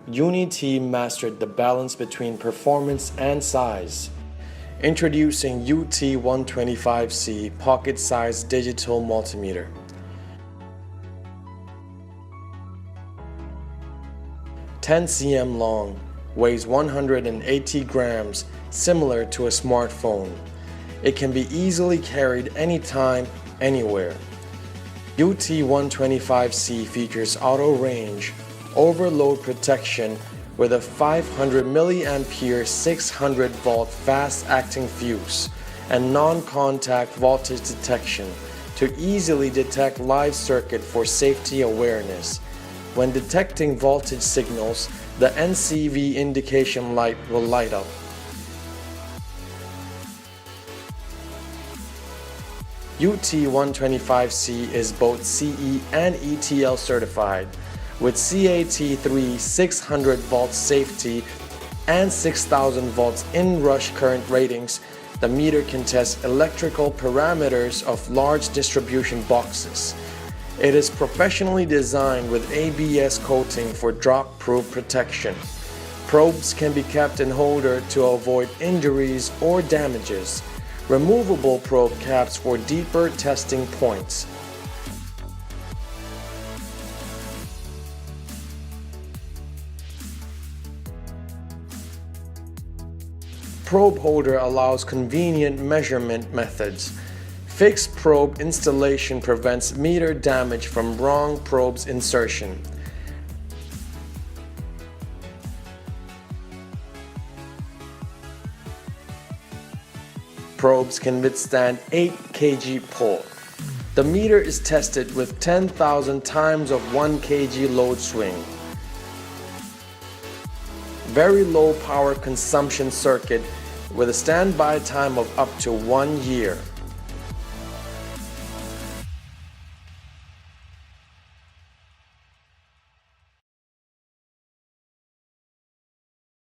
UT mastered the balance between performance and size. Introducing UT125C pocket-sized digital multimeter. 10 cm long, weighs 180 grams, similar to a smartphone. It can be easily carried anytime, anywhere. UT125C features auto range, overload protection with a 500 mA 600 volt fast-acting fuse, and non-contact voltage detection to easily detect live circuit for safety awareness. When detecting voltage signals, the NCV indication light will light up. UT125C is both CE and ETL certified, with CAT3 600 volts safety and 6000 volts in-rush current ratings. The meter can test electrical parameters of large distribution boxes. It is professionally designed with ABS coating for drop-proof protection. Probes can be kept in holder to avoid injuries or damages. Removable probe caps for deeper testing points. Probe holder allows convenient measurement methods. Fixed probe installation prevents meter damage from wrong probe's insertion. Probes can withstand 8 kg pull. The meter is tested with 10,000 times of 1 kg load swing. Very low power consumption circuit with a standby time of up to 1 year.